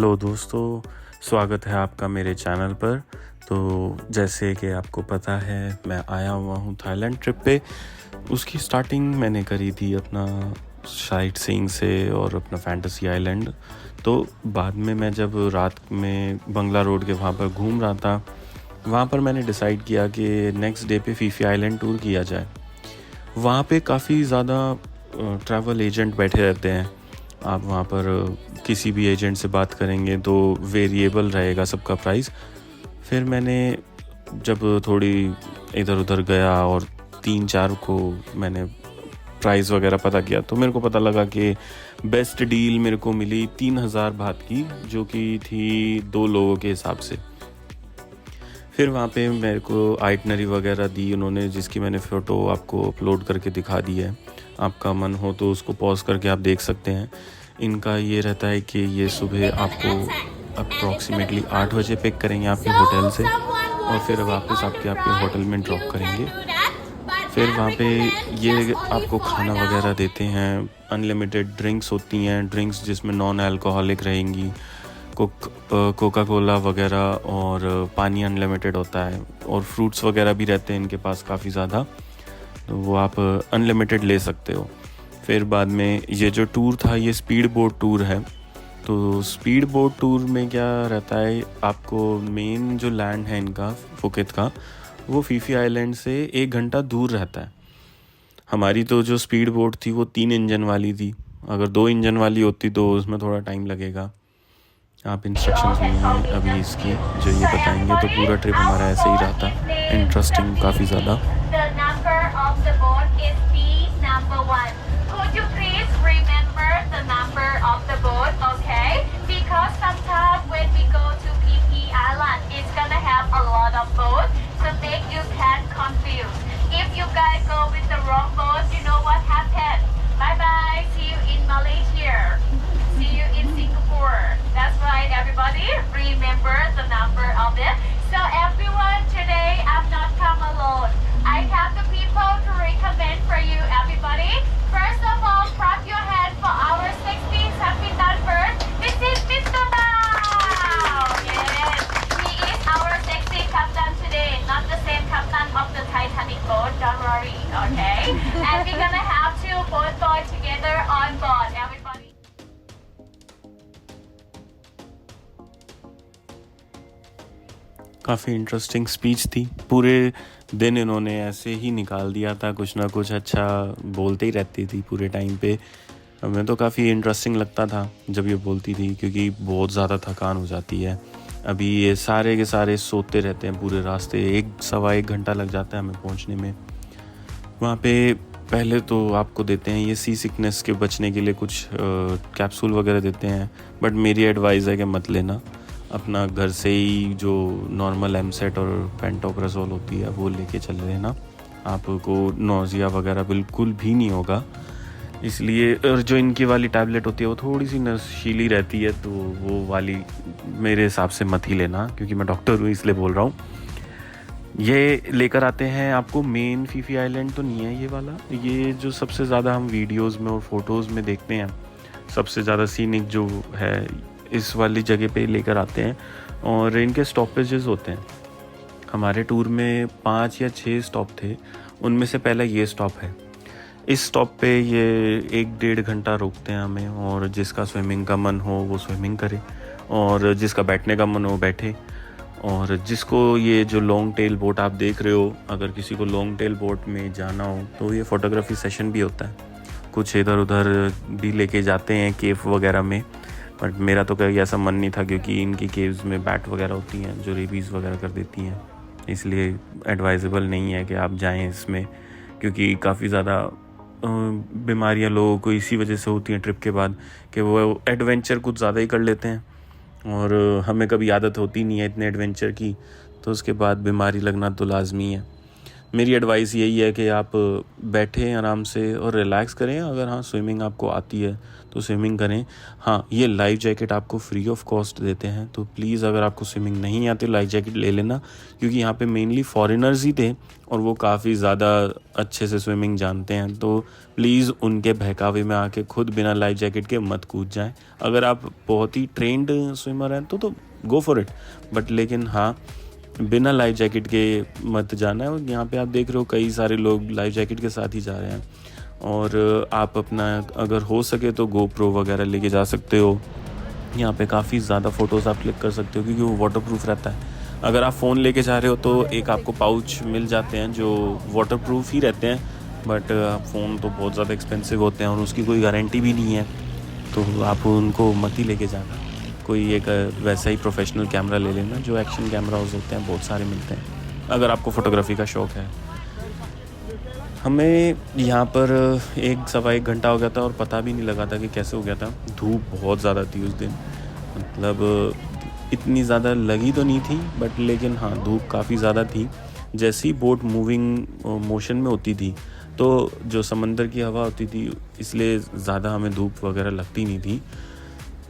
Hello दोस्तों, स्वागत है आपका मेरे चैनल पर। तो जैसे कि आपको पता है, मैं आया हुआ हूँ थाईलैंड ट्रिप पे। उसकी स्टार्टिंग मैंने करी थी अपना साइट सीइंग से और अपना फैंटेसी आइलैंड। तो बाद में मैं जब रात में बंगला रोड के वहाँ पर घूम रहा था, वहाँ पर मैंने डिसाइड किया कि नेक्स्ट डे पे फीफी आइलैंड टूर किया जाए। वहाँ पे काफ़ी ज़्यादा ट्रैवल एजेंट बैठे रहते हैं। आप वहाँ पर किसी भी एजेंट से बात करेंगे तो वेरिएबल रहेगा सबका प्राइस। फिर मैंने जब थोड़ी इधर उधर गया और 3-4 को मैंने प्राइस वगैरह पता किया, तो मेरे को पता लगा कि बेस्ट डील मेरे को मिली 3000 बात की, जो कि थी 2 लोगों के हिसाब से। फिर वहाँ पे मेरे को आइटनरी वगैरह दी उन्होंने, जिसकी मैंने फ़ोटो आपको अपलोड करके दिखा दी है। आपका मन हो तो उसको पॉज करके आप देख सकते हैं। इनका ये रहता है कि ये सुबह आपको अप्रॉक्सीमेटली 8 बजे पिक करेंगे आपके होटल से, और फिर वापस आपके होटल में ड्रॉप करेंगे। फिर वहाँ पे ये आपको खाना वगैरह देते हैं। अनलिमिटेड ड्रिंक्स होती हैं, ड्रिंक्स जिसमें नॉन अल्कोहलिक रहेंगी, कोका कोला वगैरह, और पानी अनलिमिटेड होता है, और फ्रूट्स वगैरह भी रहते हैं इनके पास काफ़ी ज़्यादा, तो वो आप अनलिमिटेड ले सकते हो। फिर बाद में ये जो टूर था, ये स्पीड बोट टूर है। तो स्पीड बोट टूर में क्या रहता है, आपको मेन जो लैंड है इनका फुकेत का, वो फीफी आइलैंड से 1 घंटा दूर रहता है। हमारी तो जो स्पीड बोट थी वो 3 इंजन वाली थी। अगर 2 इंजन वाली होती तो उसमें थोड़ा टाइम लगेगा। आप इंस्ट्रक्शंस सुनिए अभी इसकी जो ये बताएंगे। तो पूरा ट्रिप हमारा ऐसे ही रहा था, इंटरेस्टिंग काफ़ी ज़्यादा। If you guys go with the wrong boat, you know what happened. Bye bye. See you in Malaysia. See you in Singapore. That's right, everybody. Remember the number of it. So everyone, today I'm not come alone. I have the people to recommend for you, everybody. First of all, clap your hand for our 16th happy birthday. This is Mr. Bao. Yes, he is our sexy captain today, not the same captain of the Titanic boat. Don't worry, okay? And we're gonna have 2 boat boys together on board, everybody. काफ़ी interesting speech थी। पूरे दिन इन्होंने ऐसे ही निकाल दिया था, कुछ ना कुछ अच्छा बोलते ही रहती थी पूरे टाइम पे। हमें तो काफ़ी इंटरेस्टिंग लगता था जब ये बोलती थी, क्योंकि बहुत ज़्यादा थकान हो जाती है। अभी ये सारे के सारे सोते रहते हैं पूरे रास्ते, 1-1.25 घंटा लग जाता है हमें पहुंचने में। वहाँ पे पहले तो आपको देते हैं ये सी सिकनेस के बचने के लिए कुछ कैप्सूल वगैरह देते हैं, बट मेरी एडवाइस है कि मत लेना। अपना घर से ही जो नॉर्मल एमसेट और पेंटोप्राजोल होती है वो लेके चल लेना, आपको नोज़िया वगैरह बिल्कुल भी नहीं होगा। इसलिए, और जो इनकी वाली टैबलेट होती है वो थोड़ी सी नशीली रहती है, तो वो वाली मेरे हिसाब से मत ही लेना, क्योंकि मैं डॉक्टर हूँ इसलिए बोल रहा हूँ। ये लेकर आते हैं आपको मेन फीफी आइलैंड तो नहीं है ये वाला। ये जो सबसे ज़्यादा हम वीडियोस में और फोटोज़ में देखते हैं, सबसे ज़्यादा सीनिक जो है, इस वाली जगह पे लेकर आते हैं। और इनके स्टॉपेजेस होते हैं। हमारे टूर में 5 या 6 स्टॉप थे, उनमें से पहला ये स्टॉप है। इस स्टॉप पे ये 1-1.5 घंटा रोकते हैं हमें, और जिसका स्विमिंग का मन हो वो स्विमिंग करे, और जिसका बैठने का मन हो बैठे। और जिसको ये जो लॉन्ग टेल बोट आप देख रहे हो, अगर किसी को लॉन्ग टेल बोट में जाना हो तो ये फ़ोटोग्राफी सेशन भी होता है। कुछ इधर उधर भी लेके जाते हैं केव वगैरह में, बट मेरा तो कभी ऐसा मन नहीं था, क्योंकि इनकी केव्स में बैट वगैरह होती हैं जो रेबीज़ वगैरह कर देती हैं। इसलिए एडवाइजेबल नहीं है कि आप जाएं इसमें, क्योंकि काफ़ी ज़्यादा बीमारियां लोगों को इसी वजह से होती हैं ट्रिप के बाद, कि वो एडवेंचर कुछ ज़्यादा ही कर लेते हैं, और हमें कभी आदत होती नहीं है इतने एडवेंचर की, तो उसके बाद बीमारी लगना तो लाजमी है। मेरी एडवाइस यही है कि आप बैठें आराम से और रिलैक्स करें। अगर हाँ स्विमिंग आपको आती है तो स्विमिंग करें। हाँ, ये लाइफ जैकेट आपको फ्री ऑफ कॉस्ट देते हैं, तो प्लीज़ अगर आपको स्विमिंग नहीं आती लाइफ जैकेट ले लेना, क्योंकि यहाँ पे मेनली फॉरेनर्स ही थे और वो काफ़ी ज़्यादा अच्छे से स्विमिंग जानते हैं। तो प्लीज़ उनके बहकावे में आके खुद बिना लाइफ जैकेट के मत कूद जाएं। अगर आप बहुत ही ट्रेंड स्विमर हैं तो गो फॉर इट, बट लेकिन हाँ बिना लाइफ जैकेट के मत जाना है। और यहाँ पे आप देख रहे हो कई सारे लोग लाइफ जैकेट के साथ ही जा रहे हैं। और आप अपना अगर हो सके तो GoPro वगैरह लेके जा सकते हो। यहाँ पे काफ़ी ज़्यादा फ़ोटोज़ आप क्लिक कर सकते हो क्योंकि वो वाटरप्रूफ रहता है। अगर आप फ़ोन लेके जा रहे हो तो एक आपको पाउच मिल जाते हैं जो वाटरप्रूफ ही रहते हैं, बट फ़ोन तो बहुत ज़्यादा एक्सपेंसिव होते हैं और उसकी कोई गारंटी भी नहीं है, तो आप उनको मत ही लेके जाना। कोई एक वैसा ही प्रोफेशनल कैमरा ले लेना, जो एक्शन कैमराज होते हैं बहुत सारे मिलते हैं अगर आपको फ़ोटोग्राफी का शौक़ है। हमें यहाँ पर 1-1.25 घंटा हो गया था और पता भी नहीं लगा था कि कैसे हो गया था। धूप बहुत ज़्यादा थी उस दिन, मतलब इतनी ज़्यादा लगी तो नहीं थी, बट लेकिन हाँ धूप काफ़ी ज़्यादा थी। जैसे ही बोट मूविंग मोशन में होती थी तो जो समंदर की हवा होती थी इसलिए ज़्यादा हमें धूप वगैरह लगती नहीं थी।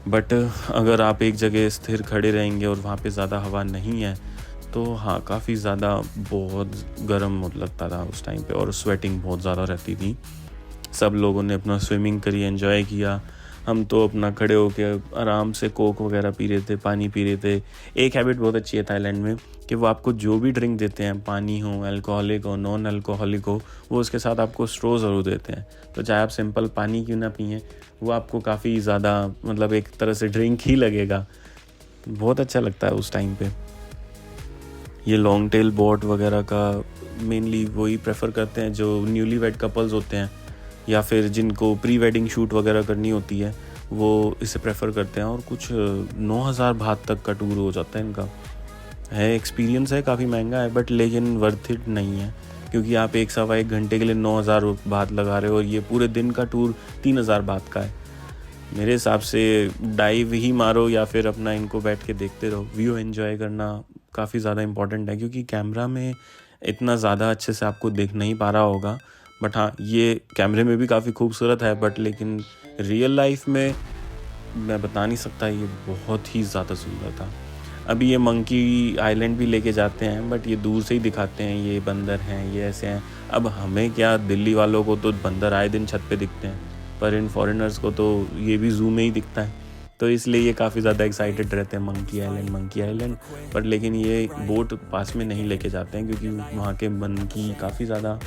बट अगर आप एक जगह स्थिर खड़े रहेंगे और वहाँ पे ज़्यादा हवा नहीं है तो हाँ काफ़ी ज़्यादा बहुत गर्म लगता था उस टाइम पे, और स्वेटिंग बहुत ज़्यादा रहती थी। सब लोगों ने अपना स्विमिंग करी, एंजॉय किया। हम तो अपना खड़े होके आराम से कोक वगैरह पी रहे थे, पानी पी रहे थे। एक हैबिट बहुत अच्छी है थाईलैंड में कि वो आपको जो भी ड्रिंक देते हैं, पानी हो, अल्कोहलिक हो, नॉन अल्कोहलिक हो, वो उसके साथ आपको स्ट्रॉ ज़रूर देते हैं। तो चाहे आप सिंपल पानी क्यों ना पिएं, वो आपको काफ़ी ज़्यादा मतलब एक तरह से ड्रिंक ही लगेगा। बहुत अच्छा लगता है उस टाइम पे। ये लॉन्ग टेल बोट वगैरह का मेनली वही प्रेफर करते हैं जो न्यूली वेड कपल्स होते हैं या फिर जिनको प्री वेडिंग शूट वगैरह करनी होती है, वो इसे प्रेफर करते हैं। और कुछ 9,000 बात तक का टूर हो जाता है इनका। है एक्सपीरियंस है, काफ़ी महंगा है, बट लेकिन वर्थ इट नहीं है, क्योंकि आप 1-1.25 घंटे के लिए 9,000 बात लगा रहे हो और ये पूरे दिन का टूर 3,000 बात का है। मेरे हिसाब से डाइव ही मारो या फिर अपना इनको बैठ के देखते रहो। व्यू एंजॉय करना काफ़ी ज़्यादा इंपॉर्टेंट है, क्योंकि कैमरा में इतना ज़्यादा अच्छे से आपको दिख नहीं पा रहा होगा, बट हाँ ये कैमरे में भी काफ़ी खूबसूरत है, बट लेकिन रियल लाइफ में मैं बता नहीं सकता, ये बहुत ही ज़्यादा सुंदर था। अभी ये मंकी आइलैंड भी लेके जाते हैं, बट ये दूर से ही दिखाते हैं, ये बंदर हैं, ये ऐसे हैं। अब हमें क्या, दिल्ली वालों को तो बंदर आए दिन छत पे दिखते हैं, पर इन फॉरेनर्स को तो ये भी ज़ू में ही दिखता है, तो इसलिए ये काफ़ी ज़्यादा एक्साइटेड रहते हैं मंकी आइलैंड। पर लेकिन ये बोट पास में नहीं लेके जाते हैं, क्योंकि वहाँ के मंकी काफ़ी ज़्यादा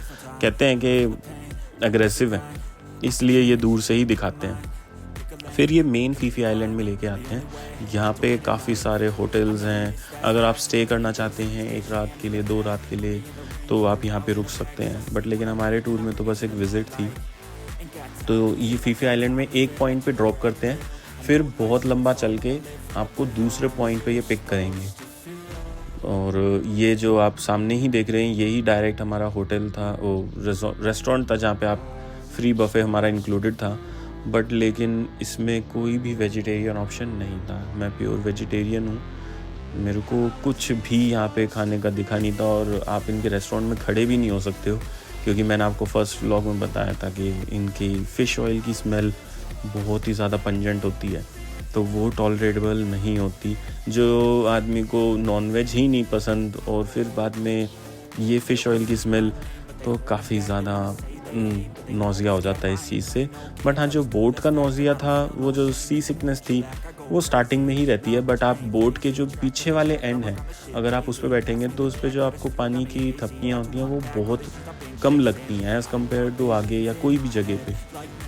कहते हैं कि अग्रेसिव है, इसलिए ये दूर से ही दिखाते हैं। फिर ये मेन फीफी आइलैंड में लेके आते हैं। यहाँ पे काफ़ी सारे होटल्स हैं। अगर आप स्टे करना चाहते हैं 1 रात के लिए, 2 रात के लिए, तो आप यहाँ पे रुक सकते हैं। बट लेकिन हमारे टूर में तो बस एक विज़िट थी, तो ये फीफी आइलैंड में एक पॉइंट पे ड्रॉप करते हैं, फिर बहुत लंबा चल के आपको दूसरे पॉइंट पे ये पिक करेंगे। और ये जो आप सामने ही देख रहे हैं, यही डायरेक्ट हमारा होटल था, वो रेस्टोरेंट था जहाँ पे आप फ्री बफे हमारा इंक्लूडेड था। बट लेकिन इसमें कोई भी वेजिटेरियन ऑप्शन नहीं था। मैं प्योर वेजिटेरियन हूँ, मेरे को कुछ भी यहाँ पे खाने का दिखा नहीं था। और आप इनके रेस्टोरेंट में खड़े भी नहीं हो सकते हो, क्योंकि मैंने आपको फर्स्ट व्लॉग में बताया था कि इनकी फ़िश ऑयल की स्मेल बहुत ही ज़्यादा पंजेंट होती है, तो वो टॉलरेटेबल नहीं होती। जो आदमी को नॉनवेज ही नहीं पसंद और फिर बाद में ये फ़िश ऑयल की स्मेल, तो काफ़ी ज़्यादा नौजिया हो जाता है इस चीज़ से। बट हाँ, जो बोट का नौजिया था, वो जो सी सिकनेस थी, वो स्टार्टिंग में ही रहती है। बट आप बोट के जो पीछे वाले एंड हैं, अगर आप उस पर बैठेंगे तो उस पर जो आपको पानी की थपकियाँ होती हैं वो बहुत कम लगती हैं एज़ कम्पेयर टू आगे या कोई भी जगह पे।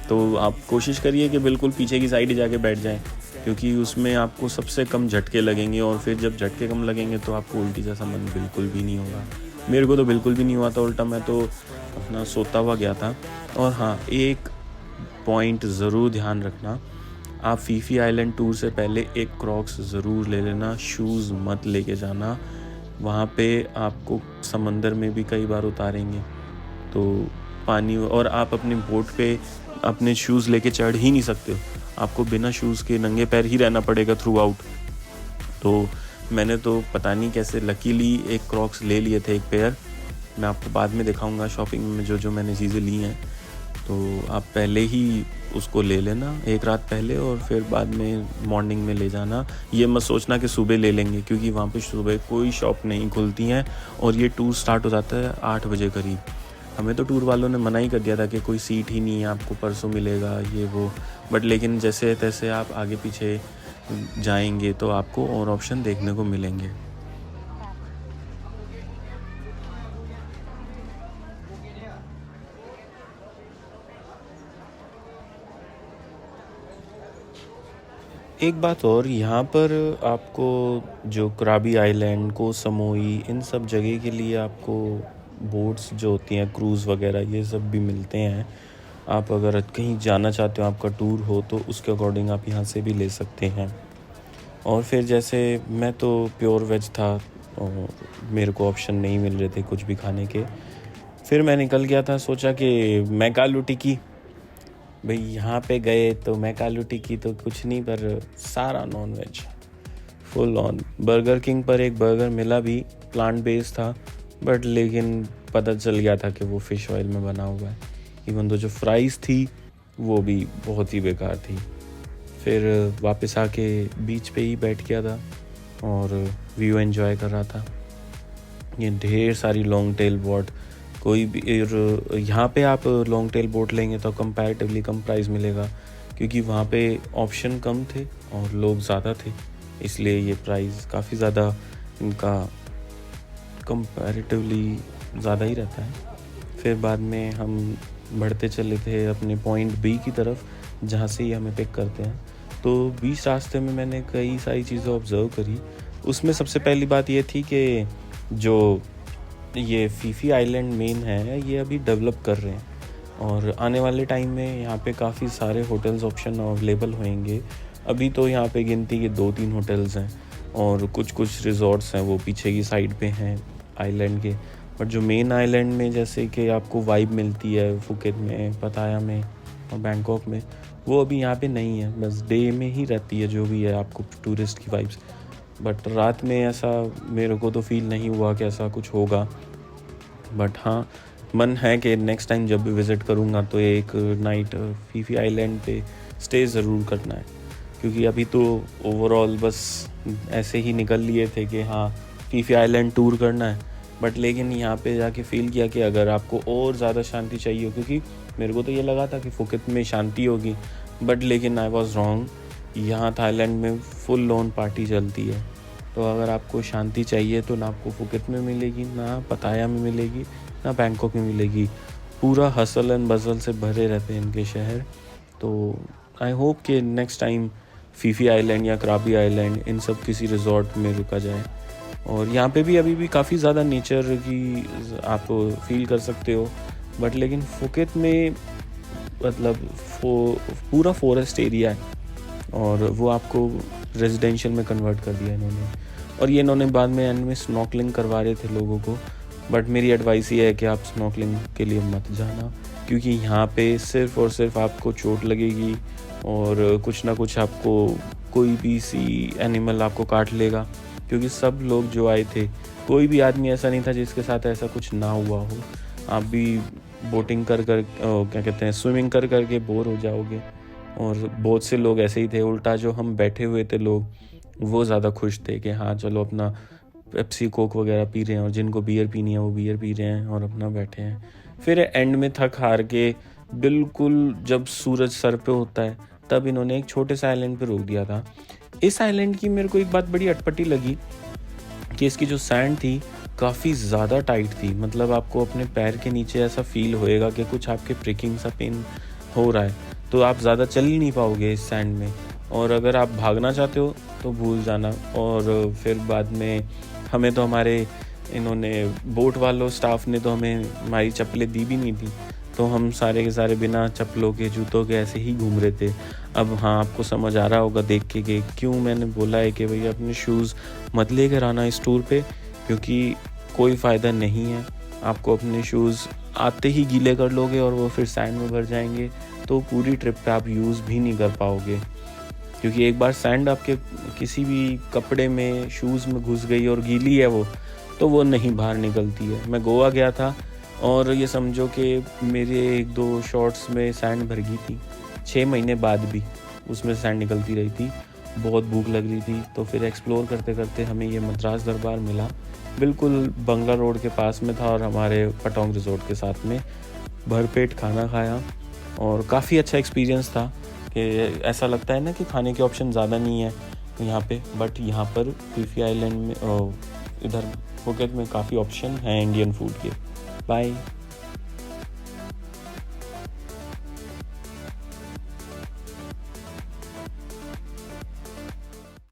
तो आप कोशिश करिए कि बिल्कुल पीछे की साइड जाके बैठ जाएं, क्योंकि उसमें आपको सबसे कम झटके लगेंगे। और फिर जब झटके कम लगेंगे तो आपको उल्टी जैसा मन बिल्कुल भी नहीं होगा। मेरे को तो बिल्कुल भी नहीं हुआ था उल्टा, मैं तो अपना सोता हुआ गया था। और हाँ, एक पॉइंट ज़रूर ध्यान रखना, आप फीफी आइलैंड टूर से पहले एक क्रॉक्स ज़रूर ले लेना, शूज़ मत लेके जाना। वहाँ पे आपको समंदर में भी कई बार उतारेंगे, तो पानी, और आप अपनी बोट पे अपने शूज़ लेके चढ़ ही नहीं सकते हो, आपको बिना शूज़ के नंगे पैर ही रहना पड़ेगा थ्रू आउट। तो मैंने तो पता नहीं कैसे लकीली एक क्रॉक्स ले लिए थे, एक पेयर, मैं आपको बाद में दिखाऊंगा शॉपिंग में जो जो मैंने चीज़ें ली हैं। तो आप पहले ही उसको ले लेना एक रात पहले, और फिर बाद में मॉर्निंग में ले जाना। ये मत सोचना कि सुबह ले लेंगे, क्योंकि वहाँ पे सुबह कोई शॉप नहीं खुलती हैं और ये टूर स्टार्ट हो जाता है 8 बजे करीब। हमें तो टूर वालों ने मना ही कर दिया था कि कोई सीट ही नहीं है, आपको परसों मिलेगा ये वो। बट लेकिन जैसे तैसे आप आगे पीछे जाएंगे तो आपको और ऑप्शन देखने को मिलेंगे। एक बात और, यहाँ पर आपको जो कराबी आइलैंड, को समोई, इन सब जगह के लिए आपको बोट्स जो होती हैं, क्रूज़ वगैरह, ये सब भी मिलते हैं। आप अगर कहीं जाना चाहते हो, आपका टूर हो, तो उसके अकॉर्डिंग आप यहाँ से भी ले सकते हैं। और फिर जैसे मैं तो प्योर वेज था और मेरे को ऑप्शन नहीं मिल रहे थे कुछ भी खाने के, फिर मैं निकल गया था, सोचा कि मैकालू टिक्की। भाई यहाँ पे गए तो मैकालू टिक्की तो कुछ नहीं, पर सारा non veg, full on. Burger King पर एक बर्गर मिला भी, प्लांट बेस्ड था, बट लेकिन पता चल गया था कि वो फ़िश ऑयल में बना हुआ है। इवन तो जो फ्राइज़ थी वो भी बहुत ही बेकार थी। फिर वापस आके बीच पे ही बैठ गया था और व्यू एंजॉय कर रहा था। ये ढेर सारी लॉन्ग टेल बोट, कोई भी यहाँ पे आप लॉन्ग टेल बोट लेंगे तो कंपैरेटिवली कम प्राइस मिलेगा, क्योंकि वहाँ पे ऑप्शन कम थे और लोग ज़्यादा थे, इसलिए ये प्राइस काफ़ी ज़्यादा इनका कंपैरेटिवली ज़्यादा ही रहता है। फिर बाद में हम बढ़ते चले थे अपने पॉइंट बी की तरफ, जहाँ से ही हमें पिक करते हैं। तो बीच रास्ते में मैंने कई सारी चीज़ें ऑब्ज़र्व करी। उसमें सबसे पहली बात ये थी कि जो ये फीफी आइलैंड मेन है, ये अभी डेवलप कर रहे हैं और आने वाले टाइम में यहाँ पे काफ़ी सारे होटल्स ऑप्शन अवेलेबल होंगे। अभी तो यहाँ पे गिनती के 2-3 होटल्स हैं और कुछ रिजॉर्ट्स हैं, वो पीछे की साइड पे हैं आइलैंड के। बट जो मेन आइलैंड में जैसे कि आपको वाइब मिलती है फुकेट में, पताया में और बैंकॉक में, वो अभी यहाँ पे नहीं है। बस डे में ही रहती है जो भी है आपको टूरिस्ट की वाइब्स, बट रात में ऐसा मेरे को तो फील नहीं हुआ कि ऐसा कुछ होगा। बट हाँ, मन है कि नेक्स्ट टाइम जब भी विज़िट करूँगा तो एक नाइट फीफी आइलैंड पे स्टे ज़रूर करना है, क्योंकि अभी तो ओवरऑल बस ऐसे ही निकल लिए थे कि हाँ फीफी आइलैंड टूर करना है। बट लेकिन यहाँ पे जाके फ़ील किया कि अगर आपको और ज़्यादा शांति चाहिए हो, क्योंकि मेरे को तो ये लगा था कि फुकेट में शांति होगी, बट लेकिन आई वॉज रॉन्ग। यहाँ थाईलैंड में फुल ऑन पार्टी चलती है। तो अगर आपको शांति चाहिए तो ना आपको फुकेट में मिलेगी, ना पताया में मिलेगी, ना बैंकॉक में मिलेगी। पूरा हसल एंड बजल से भरे रहते हैं इनके शहर। तो आई होप कि नेक्स्ट टाइम फीफी आइलैंड या कराबी आइलैंड, इन सब किसी रिजॉर्ट में रुका जाए। और यहाँ पे भी अभी भी काफ़ी ज़्यादा नेचर की आप फील कर सकते हो, बट लेकिन फुकेट में मतलब पूरा फॉरेस्ट एरिया है और वो आपको रेजिडेंशियल में कन्वर्ट कर दिया इन्होंने। और ये इन्होंने बाद में एंड में स्नॉर्कलिंग करवा रहे थे लोगों को, बट मेरी एडवाइस ये है कि आप स्नॉर्कलिंग के लिए मत जाना, क्योंकि यहाँ पे सिर्फ़ और सिर्फ आपको चोट लगेगी और कुछ ना कुछ आपको कोई भी सी एनिमल आपको काट लेगा। क्योंकि सब लोग जो आए थे, कोई भी आदमी ऐसा नहीं था जिसके साथ ऐसा कुछ ना हुआ हो। आप भी बोटिंग कर क्या कहते हैं, स्विमिंग कर के बोर हो जाओगे। और बहुत से लोग ऐसे ही थे, उल्टा जो हम बैठे हुए थे लोग, वो ज़्यादा खुश थे कि हाँ चलो अपना पेप्सी कोक वगैरह पी रहे हैं, और जिनको बियर पीनी है वो बियर पी रहे हैं और अपना बैठे हैं। फिर एंड में थक हार के बिल्कुल जब सूरज सर पे होता है, तब इन्होंने एक छोटे से आइलैंड पे रोक दिया था। इस आइलैंड की मेरे को एक बात बड़ी अटपटी लगी कि इसकी जो सैंड थी काफ़ी ज़्यादा टाइट थी। मतलब आपको अपने पैर के नीचे ऐसा फील होएगा कि कुछ आपके प्रिकिंग सा पेन हो रहा है, तो आप ज़्यादा चल ही नहीं पाओगे इस सैंड में। और अगर आप भागना चाहते हो तो भूल जाना। और फिर बाद में हमें तो हमारे इन्होंने बोट वालों स्टाफ ने तो हमें हमारी चप्पलें दी भी नहीं थी, तो हम सारे के सारे बिना चप्पलों के, जूतों के ऐसे ही घूम रहे थे। अब हाँ, आपको समझ आ रहा होगा देख के कि क्यों मैंने बोला है कि भैया अपने शूज़ मत लेकर आना इस टूर पे, क्योंकि कोई फ़ायदा नहीं है। आपको अपने शूज़ आते ही गीले कर लोगे और वो फिर सैंड में भर जाएंगे, तो पूरी ट्रिप पे आप यूज़ भी नहीं कर पाओगे। क्योंकि एक बार सैंड आपके किसी भी कपड़े में, शूज़ में घुस गई और गीली है वो, तो वो नहीं बाहर निकलती है। मैं गोवा गया था और ये समझो कि मेरे 1-2 शॉट्स में सैंड भर गई थी, 6 महीने बाद भी उसमें सैंड निकलती रही थी। बहुत भूख लग रही थी, तो फिर एक्सप्लोर करते करते हमें ये मद्रास दरबार मिला, बिल्कुल बंगला रोड के पास में था और हमारे पटोंग रिजॉर्ट के साथ में। भरपेट खाना खाया और काफ़ी अच्छा एक्सपीरियंस था कि ऐसा लगता है ना कि खाने के ऑप्शन ज़्यादा नहीं है यहाँ पे, बट यहाँ पर पीफी आइलैंड में इधर फुकेट में काफ़ी ऑप्शन हैं इंडियन फूड के। बाय।